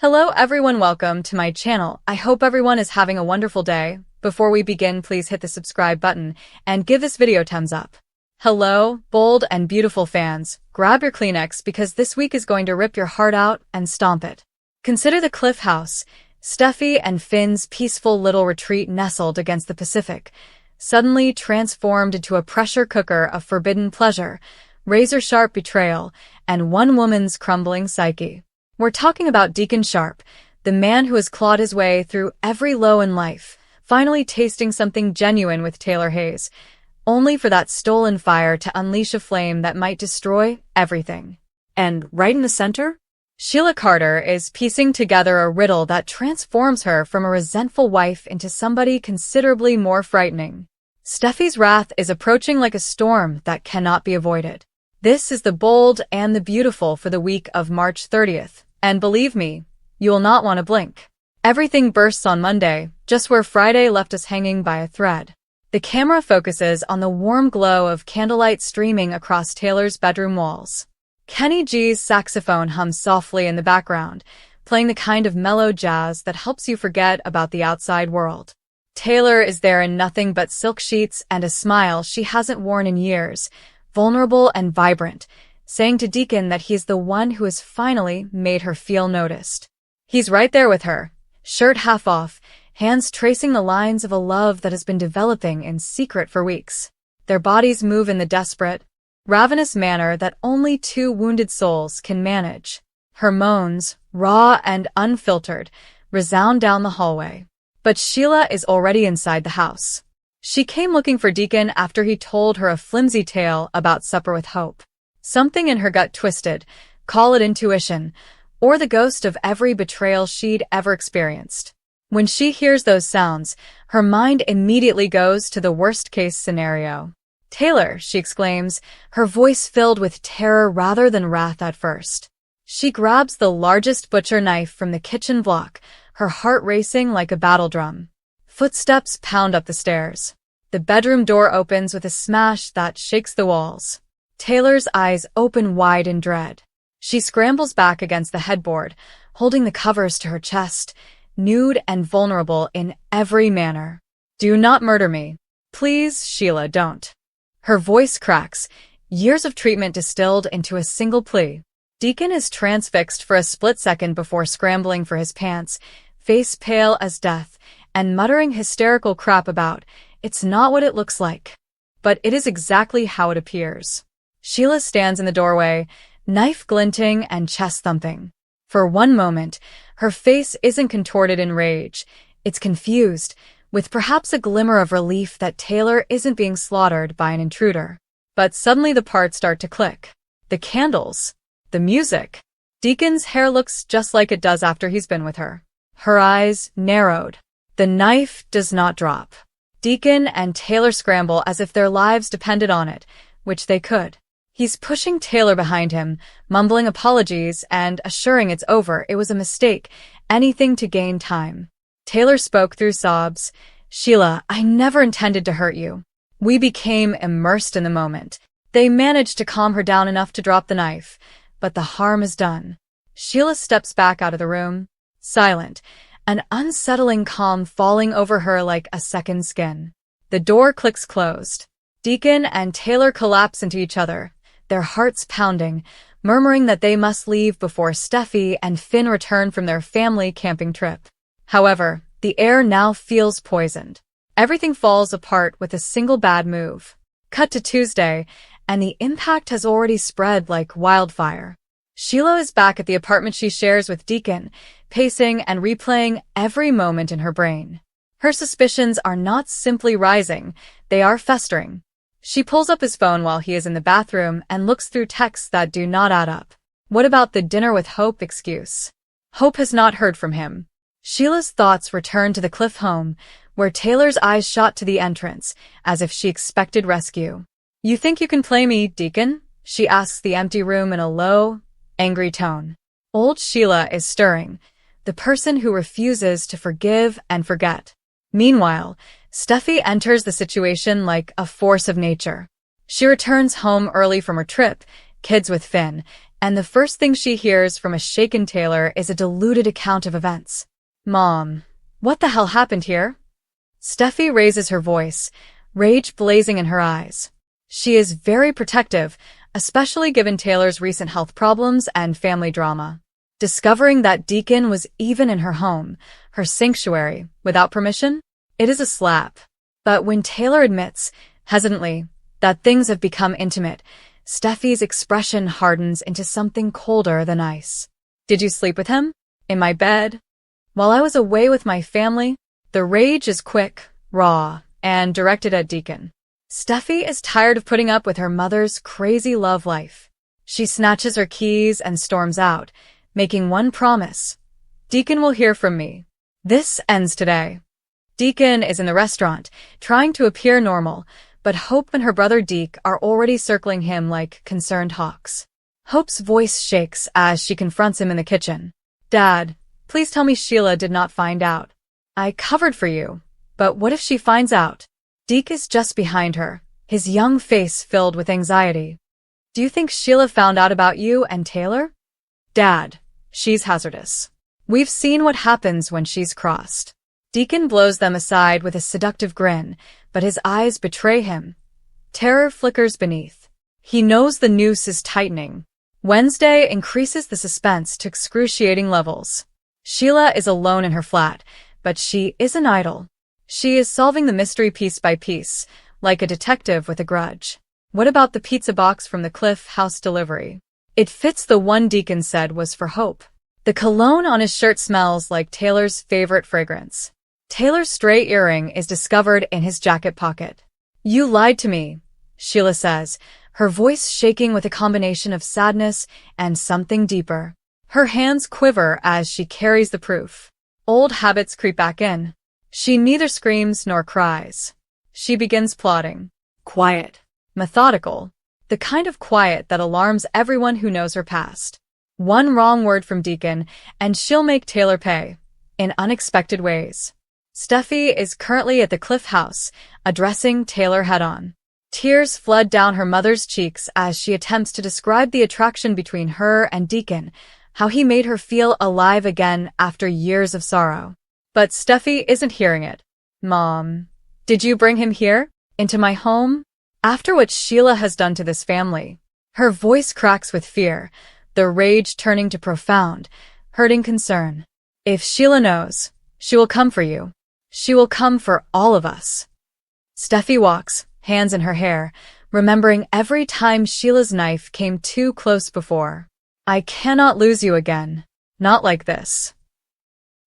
Hello everyone, welcome to my channel. I hope everyone is having a wonderful day. Before we begin, please hit the subscribe button and give this video a thumbs up. Hello, bold and beautiful fans. Grab your Kleenex because this week is going to rip your heart out and stomp it. Consider the Cliff House, Steffy and Finn's peaceful little retreat nestled against the Pacific, suddenly transformed into a pressure cooker of forbidden pleasure, razor-sharp betrayal, and one woman's crumbling psyche. We're talking about Deacon Sharp, the man who has clawed his way through every low in life, finally tasting something genuine with Taylor Hayes, only for that stolen fire to unleash a flame that might destroy everything. And right in the center, Sheila Carter is piecing together a riddle that transforms her from a resentful wife into somebody considerably more frightening. Steffy's wrath is approaching like a storm that cannot be avoided. This is the bold and the beautiful for the week of March 30th. And believe me, you will not want to blink. Everything bursts on Monday, just where Friday left us hanging by a thread. The camera focuses on the warm glow of candlelight streaming across Taylor's bedroom walls. Kenny G's saxophone hums softly in the background, playing the kind of mellow jazz that helps you forget about the outside world. Taylor is there in nothing but silk sheets and a smile she hasn't worn in years, vulnerable and vibrant, saying to Deacon that he's the one who has finally made her feel noticed. He's right there with her, shirt half off, hands tracing the lines of a love that has been developing in secret for weeks. Their bodies move in the desperate, ravenous manner that only two wounded souls can manage. Her moans, raw and unfiltered, resound down the hallway. But Sheila is already inside the house. She came looking for Deacon after he told her a flimsy tale about supper with Hope. Something in her gut twisted, call it intuition, or the ghost of every betrayal she'd ever experienced. When she hears those sounds, her mind immediately goes to the worst-case scenario. "Taylor," she exclaims, her voice filled with terror rather than wrath at first. She grabs the largest butcher knife from the kitchen block, her heart racing like a battle drum. Footsteps pound up the stairs. The bedroom door opens with a smash that shakes the walls. Taylor's eyes open wide in dread. She scrambles back against the headboard, holding the covers to her chest, nude and vulnerable in every manner. "Do not murder me. Please, Sheila, don't." Her voice cracks, years of treatment distilled into a single plea. Deacon is transfixed for a split second before scrambling for his pants, face pale as death, and muttering hysterical crap about, "It's not what it looks like." But it is exactly how it appears. Sheila stands in the doorway, knife glinting and chest thumping. For one moment, her face isn't contorted in rage. It's confused, with perhaps a glimmer of relief that Taylor isn't being slaughtered by an intruder. But suddenly the parts start to click. The candles, the music. Deacon's hair looks just like it does after he's been with her. Her eyes narrowed. The knife does not drop. Deacon and Taylor scramble as if their lives depended on it, which they could. He's pushing Taylor behind him, mumbling apologies and assuring it's over, it was a mistake, anything to gain time. Taylor spoke through sobs. "Sheila, I never intended to hurt you." We became immersed in the moment. They managed to calm her down enough to drop the knife, but the harm is done. Sheila steps back out of the room, silent, an unsettling calm falling over her like a second skin. The door clicks closed. Deacon and Taylor collapse into each other, their hearts pounding, murmuring that they must leave before Steffy and Finn return from their family camping trip. However, the air now feels poisoned. Everything falls apart with a single bad move. Cut to Tuesday, and the impact has already spread like wildfire. Sheila is back at the apartment she shares with Deacon, pacing and replaying every moment in her brain. Her suspicions are not simply rising, they are festering. She pulls up his phone while he is in the bathroom and looks through texts that do not add up. What about the dinner with Hope excuse? Hope has not heard from him. Sheila's thoughts return to the Cliff home, where Taylor's eyes shot to the entrance, as if she expected rescue. "You think you can play me, Deacon?" she asks the empty room in a low, angry tone. Old Sheila is stirring, the person who refuses to forgive and forget. Meanwhile, Steffy enters the situation like a force of nature. She returns home early from her trip, kids with Finn, and the first thing she hears from a shaken Taylor is a diluted account of events. "Mom, what the hell happened here?" Steffy raises her voice, rage blazing in her eyes. She is very protective, especially given Taylor's recent health problems and family drama. Discovering that Deacon was even in her home, her sanctuary, without permission? It is a slap. But when Taylor admits, hesitantly, that things have become intimate, Steffy's expression hardens into something colder than ice. "Did you sleep with him? In my bed? While I was away with my family?" The rage is quick, raw, and directed at Deacon. Steffy is tired of putting up with her mother's crazy love life. She snatches her keys and storms out, making one promise. "Deacon will hear from me. This ends today." Deacon is in the restaurant, trying to appear normal, but Hope and her brother Deke are already circling him like concerned hawks. Hope's voice shakes as she confronts him in the kitchen. "Dad, please tell me Sheila did not find out. I covered for you, but what if she finds out?" Deke is just behind her, his young face filled with anxiety. "Do you think Sheila found out about you and Taylor?" "Dad, she's hazardous. We've seen what happens when she's crossed." Deacon blows them aside with a seductive grin, but his eyes betray him. Terror flickers beneath. He knows the noose is tightening. Wednesday increases the suspense to excruciating levels. Sheila is alone in her flat, but she isn't idle. She is solving the mystery piece by piece, like a detective with a grudge. What about the pizza box from the Cliff House delivery? It fits the one Deacon said was for Hope. The cologne on his shirt smells like Taylor's favorite fragrance. Taylor's stray earring is discovered in his jacket pocket. "You lied to me," Sheila says, her voice shaking with a combination of sadness and something deeper. Her hands quiver as she carries the proof. Old habits creep back in. She neither screams nor cries. She begins plotting. Quiet. Methodical. The kind of quiet that alarms everyone who knows her past. One wrong word from Deacon, and she'll make Taylor pay. In unexpected ways. Steffy is currently at the Cliff House, addressing Taylor head-on. Tears flood down her mother's cheeks as she attempts to describe the attraction between her and Deacon, how he made her feel alive again after years of sorrow. But Steffy isn't hearing it. "Mom, did you bring him here? Into my home? After what Sheila has done to this family?" Her voice cracks with fear, the rage turning to profound, hurting concern. "If Sheila knows, she will come for you. She will come for all of us." Steffy walks, hands in her hair, remembering every time Sheila's knife came too close before. "I cannot lose you again. Not like this."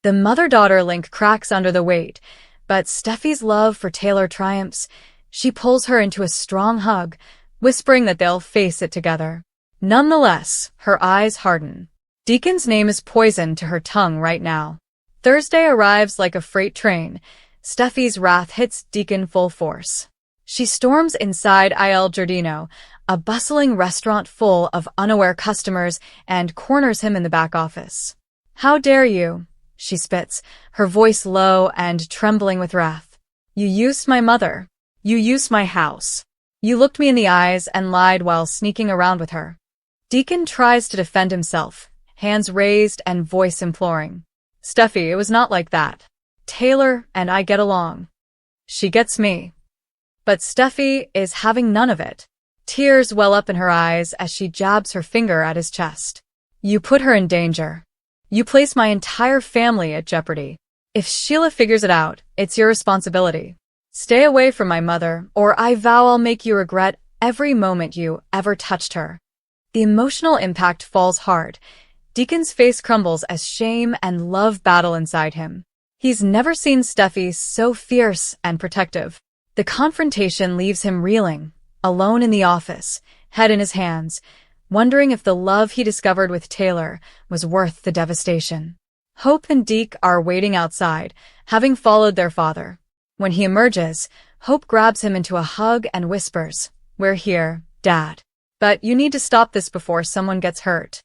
The mother-daughter link cracks under the weight, but Steffy's love for Taylor triumphs. She pulls her into a strong hug, whispering that they'll face it together. Nonetheless, her eyes harden. Deacon's name is poison to her tongue right now. Thursday arrives like a freight train. Steffy's wrath hits Deacon full force. She storms inside Il Giardino, a bustling restaurant full of unaware customers, and corners him in the back office. "How dare you?" she spits, her voice low and trembling with wrath. "You used my mother. You used my house. You looked me in the eyes and lied while sneaking around with her." Deacon tries to defend himself, hands raised and voice imploring. "Steffy, it was not like that. Taylor and I get along. She gets me." But Steffy is having none of it. Tears well up in her eyes as she jabs her finger at his chest. "You put her in danger. You place my entire family at jeopardy. If Sheila figures it out, it's your responsibility. Stay away from my mother, or I vow I'll make you regret every moment you ever touched her." The emotional impact falls hard. Deacon's face crumbles as shame and love battle inside him. He's never seen Steffy so fierce and protective. The confrontation leaves him reeling, alone in the office, head in his hands, wondering if the love he discovered with Taylor was worth the devastation. Hope and Deke are waiting outside, having followed their father. When he emerges, Hope grabs him into a hug and whispers, "We're here, Dad. But you need to stop this before someone gets hurt."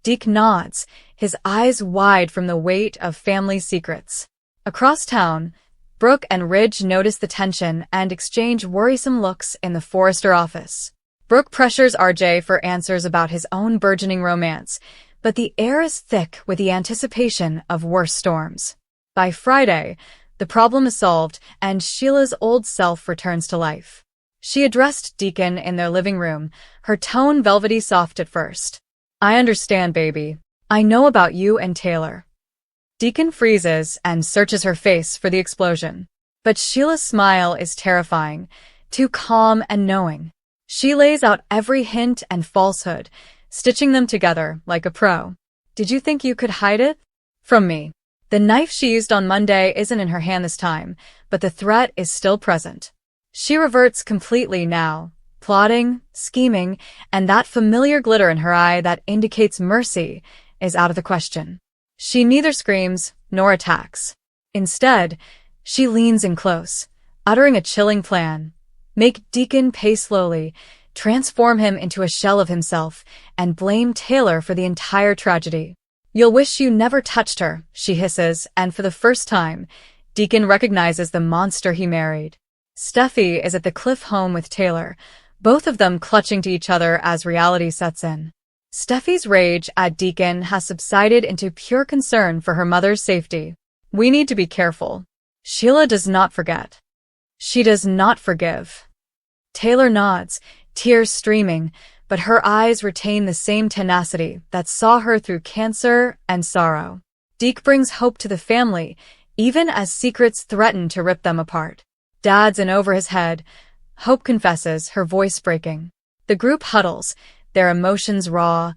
Deke nods, his eyes wide from the weight of family secrets. Across town, Brooke and Ridge notice the tension and exchange worrisome looks in the Forrester office. Brooke pressures RJ for answers about his own burgeoning romance, but the air is thick with the anticipation of worse storms. By Friday, the problem is solved and Sheila's old self returns to life. She addressed Deacon in their living room, her tone velvety soft at first. "I understand, baby. I know about you and Taylor." Deacon freezes and searches her face for the explosion. But Sheila's smile is terrifying, too calm and knowing. She lays out every hint and falsehood, stitching them together like a pro. "Did you think you could hide it from me?" The knife she used on Monday isn't in her hand this time, but the threat is still present. She reverts completely now, plotting, scheming, and that familiar glitter in her eye that indicates mercy is out of the question. She neither screams nor attacks. Instead, she leans in close, uttering a chilling plan. Make Deacon pay slowly, transform him into a shell of himself, and blame Taylor for the entire tragedy. "You'll wish you never touched her," she hisses, and for the first time, Deacon recognizes the monster he married. Steffy is at the cliff home with Taylor, both of them clutching to each other as reality sets in. Steffy's rage at Deacon has subsided into pure concern for her mother's safety. "We need to be careful." Sheila does not forget. She does not forgive. Taylor nods, tears streaming, but her eyes retain the same tenacity that saw her through cancer and sorrow. Deke brings hope to the family, even as secrets threaten to rip them apart. Dad's in over his head. Hope confesses, her voice breaking. The group huddles, their emotions raw,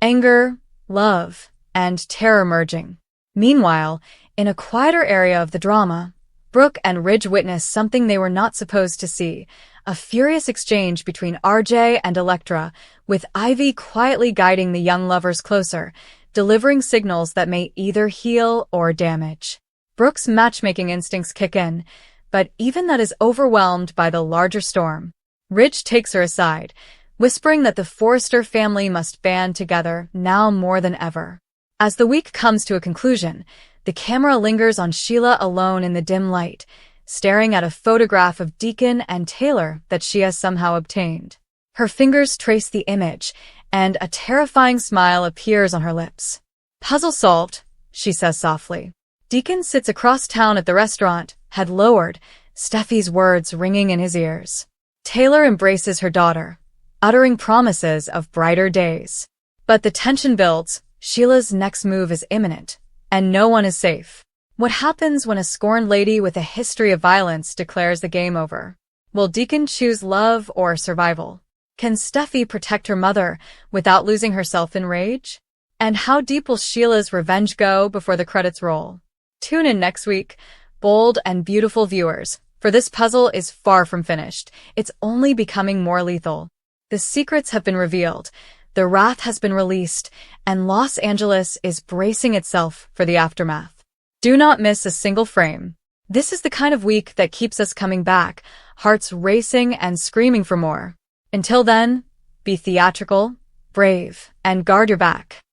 anger, love, and terror merging. Meanwhile, in a quieter area of the drama, Brooke and Ridge witness something they were not supposed to see, a furious exchange between RJ and Electra, with Ivy quietly guiding the young lovers closer, delivering signals that may either heal or damage. Brooke's matchmaking instincts kick in, but even that is overwhelmed by the larger storm. Ridge takes her aside, whispering that the Forrester family must band together now more than ever. As the week comes to a conclusion, the camera lingers on Sheila alone in the dim light, staring at a photograph of Deacon and Taylor that she has somehow obtained. Her fingers trace the image, and a terrifying smile appears on her lips. "Puzzle solved," she says softly. Deacon sits across town at the restaurant, head lowered, Steffy's words ringing in his ears. Taylor embraces her daughter, uttering promises of brighter days. But the tension builds. Sheila's next move is imminent, and no one is safe. What happens when a scorned lady with a history of violence declares the game over? Will Deacon choose love or survival? Can Steffy protect her mother without losing herself in rage? And how deep will Sheila's revenge go before the credits roll? Tune in next week, bold and beautiful viewers, for this puzzle is far from finished. It's only becoming more lethal. The secrets have been revealed, the wrath has been released, and Los Angeles is bracing itself for the aftermath. Do not miss a single frame. This is the kind of week that keeps us coming back, hearts racing and screaming for more. Until then, be theatrical, brave, and guard your back.